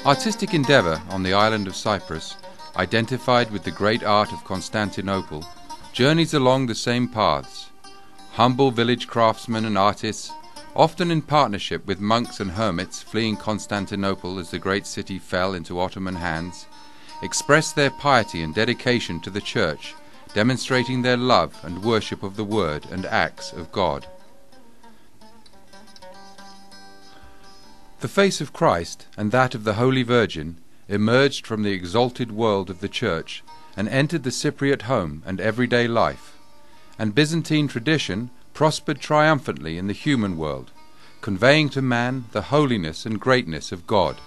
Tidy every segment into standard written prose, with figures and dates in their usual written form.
Artistic endeavour on the island of Cyprus, identified with the great art of Constantinople, journeys along the same paths. Humble village craftsmen and artists, often in partnership with monks and hermits fleeing Constantinople as the great city fell into Ottoman hands, express their piety and dedication to the Church, demonstrating their love and worship of the Word and acts of God. The face of Christ and that of the Holy Virgin emerged from the exalted world of the Church and entered the Cypriot home and everyday life, and Byzantine tradition prospered triumphantly in the human world, conveying to man the holiness and greatness of God.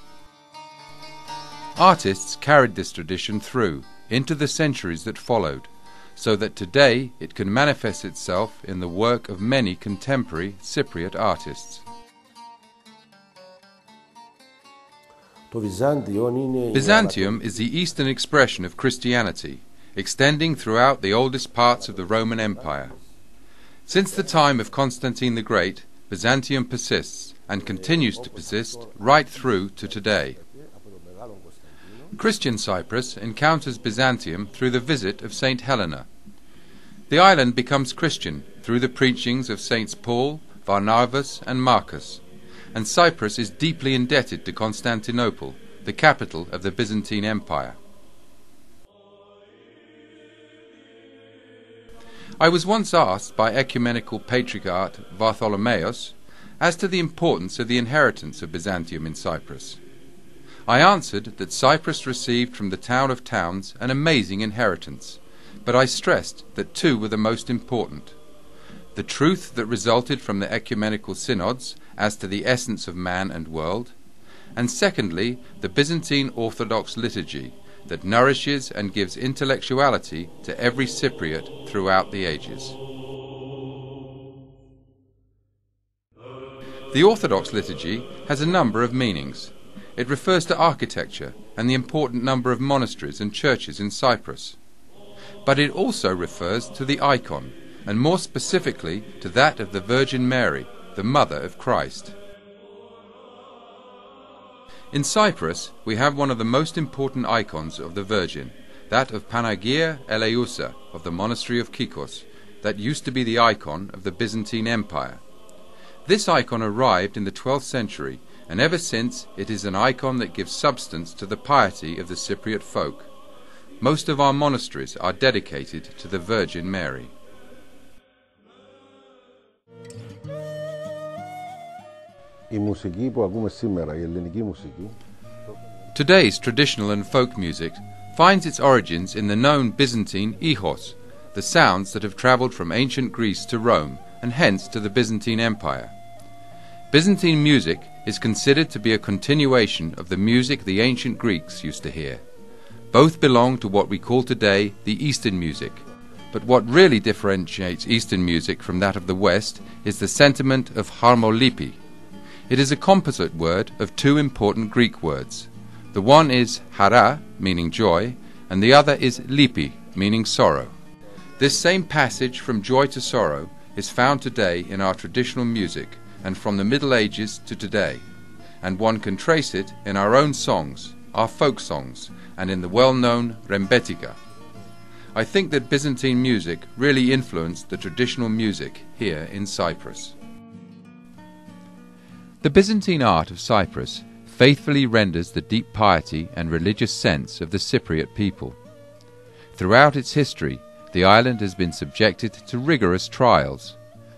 Artists carried this tradition through into the centuries that followed, so that today it can manifest itself in the work of many contemporary Cypriot artists. Byzantium is the eastern expression of Christianity, extending throughout the oldest parts of the Roman Empire. Since the time of Constantine the Great, Byzantium persists and continues to persist right through to today. Christian Cyprus encounters Byzantium through the visit of Saint Helena. The island becomes Christian through the preachings of Saints Paul, Barnabas and Marcus, and Cyprus is deeply indebted to Constantinople, the capital of the Byzantine Empire. I was once asked by ecumenical patriarch Bartholomeus as to the importance of the inheritance of Byzantium in Cyprus. I answered that Cyprus received from the town of towns an amazing inheritance, but I stressed that two were the most important: the truth that resulted from the ecumenical synods as to the essence of man and world, and secondly, the Byzantine Orthodox liturgy that nourishes and gives intellectuality to every Cypriot throughout the ages. The Orthodox liturgy has a number of meanings. It refers to architecture and the important number of monasteries and churches in Cyprus. But it also refers to the icon, and more specifically to that of the Virgin Mary, the Mother of Christ. In Cyprus we have one of the most important icons of the Virgin, that of Panagia Eleusa of the monastery of Kikos, that used to be the icon of the Byzantine Empire. This icon arrived in the 12th century, and ever since it is an icon that gives substance to the piety of the Cypriot folk. Most of our monasteries are dedicated to the Virgin Mary. Today's traditional and folk music finds its origins in the known Byzantine ichos, the sounds that have travelled from ancient Greece to Rome and hence to the Byzantine Empire. Byzantine music is considered to be a continuation of the music the ancient Greeks used to hear. Both belong to what we call today the Eastern music, but what really differentiates Eastern music from that of the West is the sentiment of harmolipi. It is a composite word of two important Greek words. The one is hara, meaning joy, and the other is lipi, meaning sorrow. This same passage from joy to sorrow is found today in our traditional music and from the Middle Ages to today, and one can trace it in our own songs, our folk songs, and in the well-known rembetika. I think that Byzantine music really influenced the traditional music here in Cyprus. The Byzantine art of Cyprus faithfully renders the deep piety and religious sense of the Cypriot people. Throughout its history, the island has been subjected to rigorous trials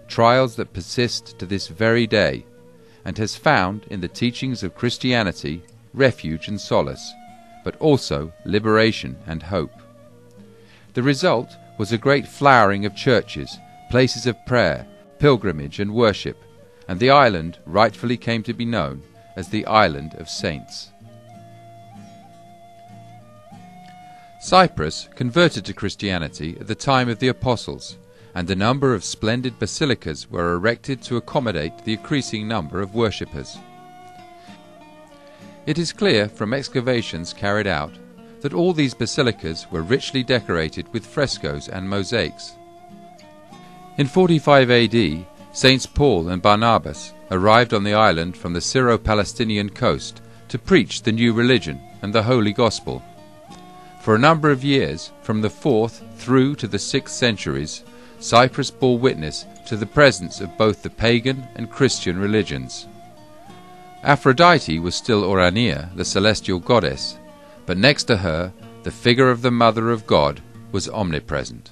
that persist to this very day, and has found in the teachings of Christianity refuge and solace, but also liberation and hope. The result was a great flowering of churches, places of prayer, pilgrimage and worship, and the island rightfully came to be known as the Island of Saints. Cyprus converted to Christianity at the time of the Apostles, and a number of splendid basilicas were erected to accommodate the increasing number of worshippers. It is clear from excavations carried out that all these basilicas were richly decorated with frescoes and mosaics. In 45 AD, Saints Paul and Barnabas arrived on the island from the Syro-Palestinian coast to preach the new religion and the Holy Gospel. For a number of years, from the 4th through to the 6th centuries, Cyprus bore witness to the presence of both the pagan and Christian religions. Aphrodite was still Urania, the celestial goddess, but next to her, the figure of the Mother of God was omnipresent.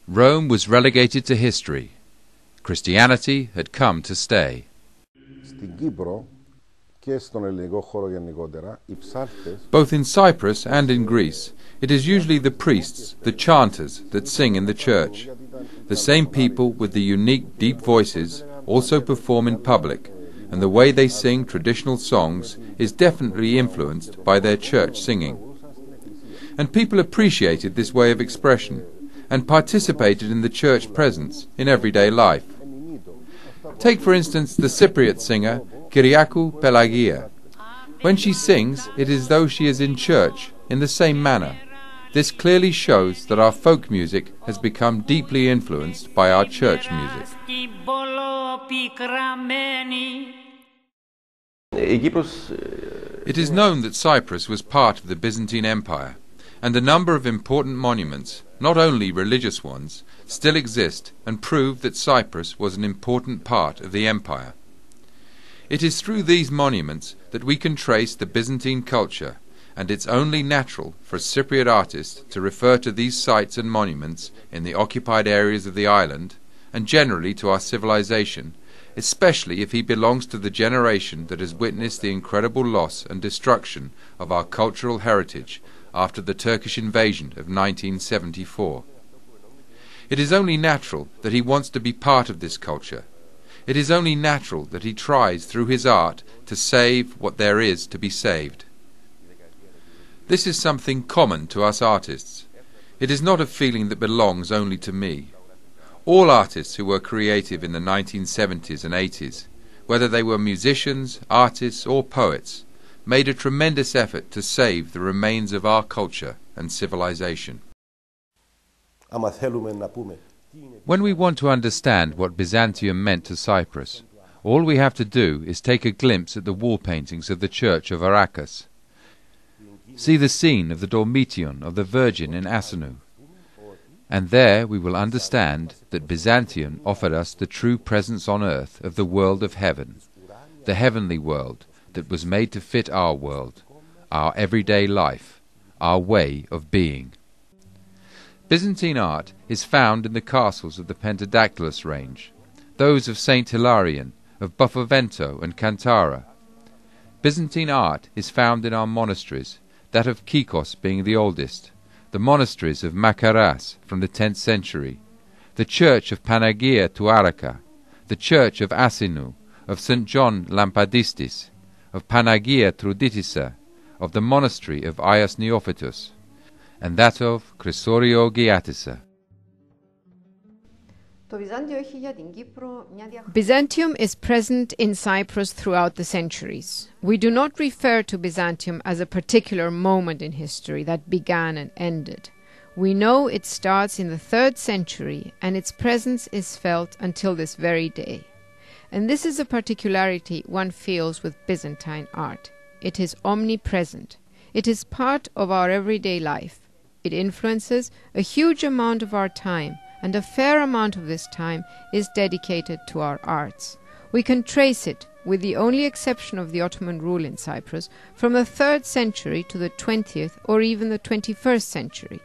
Rome was relegated to history. Christianity had come to stay. Both in Cyprus and in Greece, it is usually the priests, the chanters, that sing in the church. The same people with the unique deep voices also perform in public, and the way they sing traditional songs is definitely influenced by their church singing. And people appreciated this way of expression and participated in the church presence in everyday life. Take for instance the Cypriot singer Kyriakou Pelagia. When she sings, it is as though she is in church in the same manner. This clearly shows that our folk music has become deeply influenced by our church music. It is known that Cyprus was part of the Byzantine Empire, and a number of important monuments, not only religious ones, still exist and prove that Cyprus was an important part of the empire. It is through these monuments that we can trace the Byzantine culture, and it's only natural for a Cypriot artist to refer to these sites and monuments in the occupied areas of the island, and generally to our civilization, especially if he belongs to the generation that has witnessed the incredible loss and destruction of our cultural heritage after the Turkish invasion of 1974. It is only natural that he wants to be part of this culture. It is only natural that he tries through his art to save what there is to be saved. This is something common to us artists. It is not a feeling that belongs only to me. All artists who were creative in the 1970s and 80s, whether they were musicians, artists or poets, made a tremendous effort to save the remains of our culture and civilization. When we want to understand what Byzantium meant to Cyprus, all we have to do is take a glimpse at the wall paintings of the church of Arachas. See the scene of the Dormition of the Virgin in Asinu, and there we will understand that Byzantium offered us the true presence on earth of the world of heaven, the heavenly world that was made to fit our world, our everyday life, our way of being. Byzantine art is found in the castles of the Pentadactylus range, those of St. Hilarion, of Buffavento and Cantara. Byzantine art is found in our monasteries, that of Kikos being the oldest, the monasteries of Makaras from the 10th century, the church of Panagia Tuaraka, the church of Asinu, of St. John Lampadistis, of Panagia Truditissa, of the monastery of Aias Neophytus, and that of Chrysorio Giatissa. Byzantium is present in Cyprus throughout the centuries. We do not refer to Byzantium as a particular moment in history that began and ended. We know it starts in the 3rd century, and its presence is felt until this very day. And this is a particularity one feels with Byzantine art. It is omnipresent. It is part of our everyday life. It influences a huge amount of our time, and a fair amount of this time is dedicated to our arts. We can trace it, with the only exception of the Ottoman rule in Cyprus, from the 3rd century to the 20th or even the 21st century.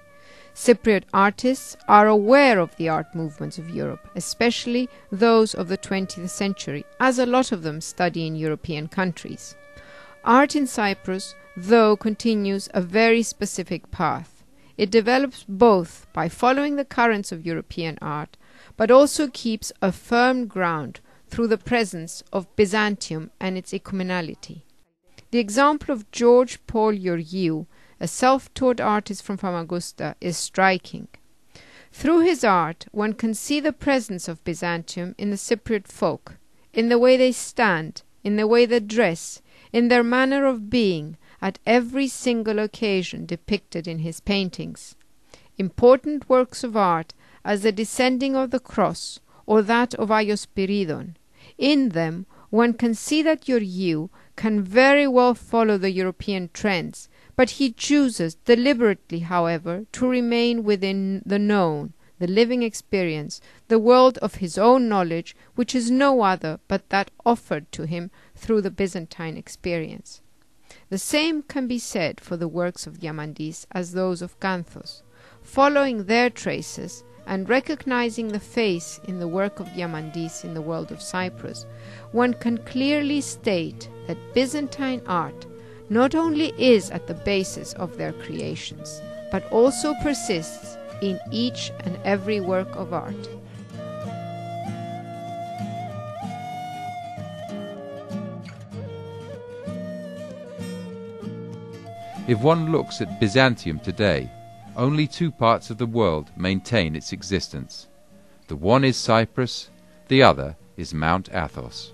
Cypriot artists are aware of the art movements of Europe, especially those of the 20th century, as a lot of them study in European countries. Art in Cyprus, though, continues a very specific path. It develops both by following the currents of European art, but also keeps a firm ground through the presence of Byzantium and its ecumenality. The example of George Paul Georgiou, a self-taught artist from Famagusta, is striking. Through his art, one can see the presence of Byzantium in the Cypriot folk, in the way they stand, in the way they dress, in their manner of being, at every single occasion depicted in his paintings. Important works of art, as the Descending of the Cross or that of Aios Piridon. In them One can see that your you can very well follow the European trends, but he chooses deliberately, however, to remain within the known, the living experience, the world of his own knowledge, which is no other but that offered to him through the Byzantine experience. The same can be said for the works of Diamandis as those of Canthos. Following their traces, and recognizing the face in the work of Diamandis in the world of Cyprus, one can clearly state that Byzantine art not only is at the basis of their creations, but also persists in each and every work of art. If one looks at Byzantium today, only two parts of the world maintain its existence. The one is Cyprus, the other is Mount Athos.